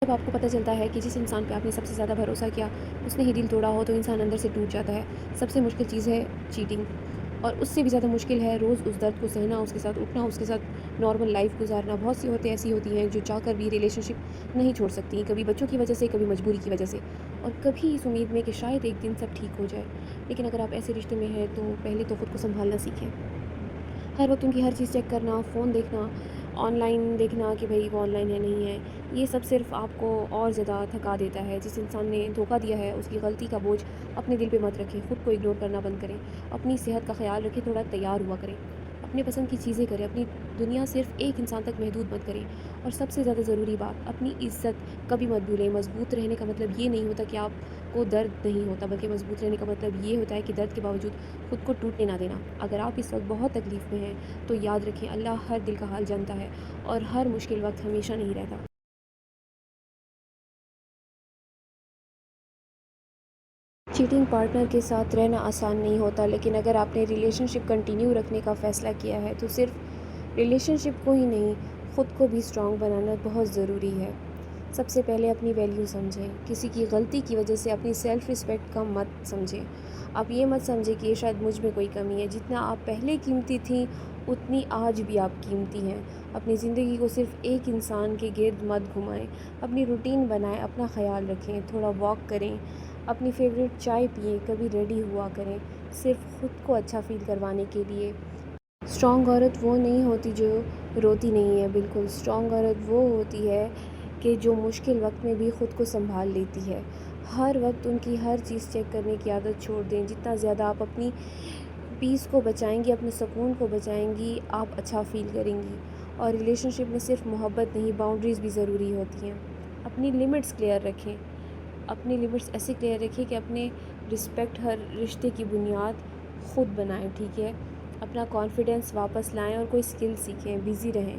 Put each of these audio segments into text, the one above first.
جب آپ کو پتہ چلتا ہے کہ جس انسان پہ آپ نے سب سے زیادہ بھروسہ کیا اس نے ہی دل توڑا ہو تو انسان اندر سے ٹوٹ جاتا ہے۔ سب سے مشکل چیز ہے چیٹنگ، اور اس سے بھی زیادہ مشکل ہے روز اس درد کو سہنا، اس کے ساتھ اٹھنا، اس کے ساتھ نارمل لائف گزارنا۔ بہت سی عورتیں ایسی ہوتی ہیں جو چاہ کر بھی ریلیشن شپ نہیں چھوڑ سکتی، کبھی بچوں کی وجہ سے، کبھی مجبوری کی وجہ سے، اور کبھی اس امید میں کہ شاید ایک دن سب ٹھیک ہو جائے۔ لیکن اگر آپ ایسے رشتے میں ہیں تو پہلے تو خود کو سنبھالنا سیکھیں۔ ہر وقت ان کی ہر چیز چیک کرنا، فون دیکھنا، آن لائن دیکھنا کہ بھئی وہ آن لائن ہے نہیں ہے، یہ سب صرف آپ کو اور زیادہ تھکا دیتا ہے۔ جس انسان نے دھوکہ دیا ہے اس کی غلطی کا بوجھ اپنے دل پہ مت رکھیں، خود کو اگنور کرنا بند کریں، اپنی صحت کا خیال رکھیں، تھوڑا تیار ہوا کریں، اپنے پسند کی چیزیں کریں، اپنی دنیا صرف ایک انسان تک محدود مت کریں، اور سب سے زیادہ ضروری بات، اپنی عزت کبھی مت بھولیں۔ مضبوط رہنے کا مطلب یہ نہیں ہوتا کہ آپ کو درد نہیں ہوتا، بلکہ مضبوط رہنے کا مطلب یہ ہوتا ہے کہ درد کے باوجود خود کو ٹوٹنے نہ دینا۔ اگر آپ اس وقت بہت تکلیف میں ہیں تو یاد رکھیں اللہ ہر دل کا حال جانتا ہے، اور ہر مشکل وقت ہمیشہ نہیں رہتا۔ چیٹنگ پارٹنر کے ساتھ رہنا آسان نہیں ہوتا، لیکن اگر آپ نے ریلیشن شپ کنٹینیو رکھنے کا فیصلہ کیا ہے تو صرف ریلیشن شپ کو ہی نہیں، خود کو بھی اسٹرانگ بنانا بہت ضروری ہے۔ سب سے پہلے اپنی ویلیو سمجھیں، کسی کی غلطی کی وجہ سے اپنی سیلف رسپیکٹ کم مت سمجھیں۔ آپ یہ مت سمجھیں کہ یہ شاید مجھ میں کوئی کمی ہے، جتنا آپ پہلے قیمتی تھیں اتنی آج بھی آپ قیمتی ہیں۔ اپنی زندگی کو صرف ایک انسان کے گرد مت گھمائیں، اپنی روٹین بنائیں، اپنا خیال رکھیں، تھوڑا واک کریں، اپنی فیوریٹ چائے پئیں، کبھی ریڈی ہوا کریں، صرف خود کو اچھا فیل کروانے کے لیے۔ اسٹرانگ عورت وہ نہیں ہوتی جو روتی نہیں ہے، بالکل اسٹرانگ عورت وہ ہوتی ہے کہ جو مشکل وقت میں بھی خود کو سنبھال لیتی ہے۔ ہر وقت ان کی ہر چیز چیک کرنے کی عادت چھوڑ دیں۔ جتنا زیادہ آپ اپنی پیس کو بچائیں گی، اپنے سکون کو بچائیں گی، آپ اچھا فیل کریں گی۔ اور ریلیشن شپ میں صرف محبت نہیں، باؤنڈریز بھی ضروری ہوتی ہیں۔ اپنی لمٹس کلیئر رکھیں، اپنی لمٹس ایسے کلیئر رکھیں کہ اپنے رسپیکٹ ہر رشتے کی بنیاد خود بنائیں، ٹھیک ہے؟ اپنا کانفیڈنس واپس لائیں اور کوئی اسکل سیکھیں، بیزی رہیں۔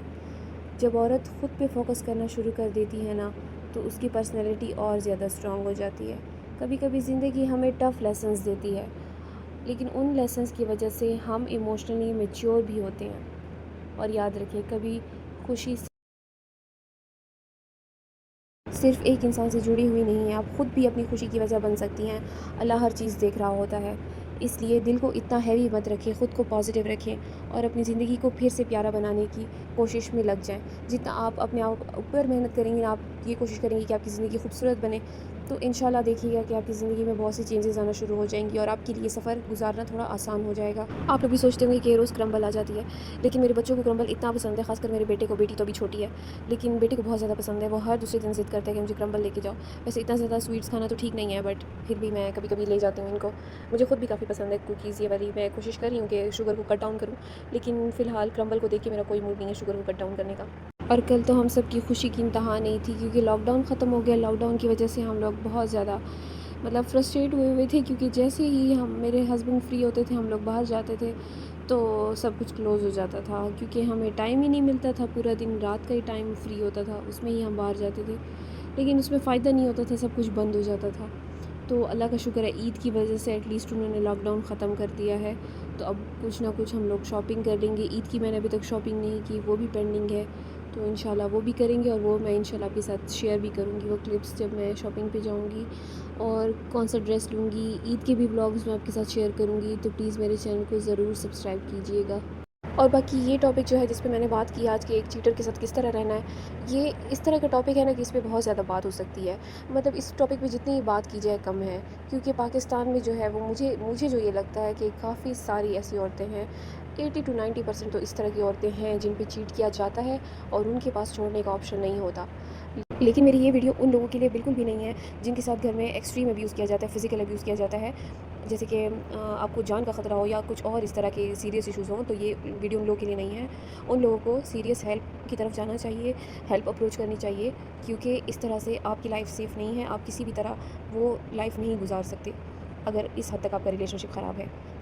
جب عورت خود پہ فوکس کرنا شروع کر دیتی ہے نا تو اس کی پرسنالٹی اور زیادہ اسٹرانگ ہو جاتی ہے۔ کبھی کبھی زندگی ہمیں ٹف لیسنز دیتی ہے، لیکن ان لیسنز کی وجہ سے ہم ایموشنلی میچور بھی ہوتے ہیں۔ اور یاد رکھیں کبھی خوشی صرف ایک انسان سے جڑی ہوئی نہیں ہے، آپ خود بھی اپنی خوشی کی وجہ بن سکتی ہیں۔ اللہ ہر چیز دیکھ رہا ہوتا ہے، اس لیے دل کو اتنا ہیوی مت رکھیں، خود کو پازیٹیو رکھیں اور اپنی زندگی کو پھر سے پیارا بنانے کی کوشش میں لگ جائیں۔ جتنا آپ اپنے آپ اوپر محنت کریں گے، آپ یہ کوشش کریں گے کہ آپ کی زندگی خوبصورت بنے، تو انشاءاللہ دیکھیے گا کہ آپ کی زندگی میں بہت سی چینجز آنا شروع ہو جائیں گی اور آپ کے لیے سفر گزارنا تھوڑا آسان ہو جائے گا۔ آپ لوگ بھی سوچتے ہوں گے کہ روز کرمبل آ جاتی ہے، لیکن میرے بچوں کو کرمبل اتنا پسند ہے، خاص کر میرے بیٹے کو، بیٹی تو ابھی چھوٹی ہے لیکن بیٹے کو بہت زیادہ پسند ہے، وہ ہر دوسرے دن ضد کرتا ہے کہ مجھے کرمبل لے کے جاؤ۔ ویسے اتنا زیادہ سویٹس کھانا تو ٹھیک نہیں ہے، بٹ پھر بھی میں کبھی کبھی لے جاتی ہوں ان کو۔ مجھے خود بھی کافی پسند ہے کوکیز یہ والی، میں کوشش کر رہی ہوں کہ شوگر کو کٹ ڈاؤن کروں، لیکن فی الحال کرمبل کو دیکھ کے میرا کوئی موڈ نہیں ہے شوگر کو کٹ ڈاؤن کرنے کا۔ اور کل تو ہم سب کی خوشی کی انتہا نہیں تھی کیونکہ لاک ڈاؤن ختم ہو گیا۔ لاک ڈاؤن کی وجہ سے ہم لوگ بہت زیادہ فرسٹریٹ ہوئے تھے، کیونکہ جیسے ہی میرے ہسبینڈ فری ہوتے تھے ہم لوگ باہر جاتے تھے تو سب کچھ کلوز ہو جاتا تھا، کیونکہ ہمیں ٹائم ہی نہیں ملتا تھا، پورا دن رات کا ہی ٹائم فری ہوتا تھا، اس میں ہی ہم باہر جاتے تھے، لیکن اس میں فائدہ نہیں ہوتا تھا، سب کچھ بند ہو جاتا تھا۔ تو اللہ کا شکر ہے عید کی وجہ سے ایٹ لیسٹ انہوں نے لاک ڈاؤن ختم کر دیا ہے، تو اب کچھ نہ کچھ ہم لوگ شاپنگ کر لیں گے۔ عید کی میں نے ابھی تک شاپنگ نہیں کی، وہ بھی پینڈنگ ہے، تو انشاءاللہ وہ بھی کریں گے، اور وہ میں انشاءاللہ آپ کے ساتھ شیئر بھی کروں گی وہ کلپس جب میں شاپنگ پہ جاؤں گی، اور کون سا ڈریس لوں گی۔ عید کے بھی بلاگز میں آپ کے ساتھ شیئر کروں گی، تو پلیز میرے چینل کو ضرور سبسکرائب کیجیے گا۔ اور باقی یہ ٹاپک جو ہے جس پہ میں نے بات کی آج کے ایک چیٹر کے ساتھ کس طرح رہنا ہے، یہ اس طرح کا ٹاپک ہے نا کہ اس پہ بہت زیادہ بات ہو سکتی ہے، اس ٹاپک پہ جتنی بات کی جائے کم ہے، کیونکہ پاکستان میں جو ہے وہ مجھے جو یہ لگتا ہے کہ کافی ساری ایسی عورتیں ہیں، 80 to 90% تو اس طرح کی عورتیں ہیں جن پہ چیٹ کیا جاتا ہے اور ان کے پاس چھوڑنے کا آپشن نہیں ہوتا۔ لیکن میری یہ ویڈیو ان لوگوں کے لیے بالکل بھی نہیں ہے جن کے ساتھ گھر میں ایکسٹریم ابیوز کیا جاتا ہے، فزیکل ابیوز کیا جاتا ہے، جیسے کہ آپ کو جان کا خطرہ ہو یا کچھ اور اس طرح کے سیریس ایشوز ہوں، تو یہ ویڈیو ان لوگوں کے لیے نہیں ہے۔ ان لوگوں کو سیریس ہیلپ کی طرف جانا چاہیے، ہیلپ اپروچ کرنی چاہیے، کیونکہ اس طرح سے آپ کی لائف سیف نہیں ہے، آپ کسی بھی طرح وہ لائف نہیں گزار سکتے اگر اس حد تک آپ کا ریلیشن شپ خراب ہے۔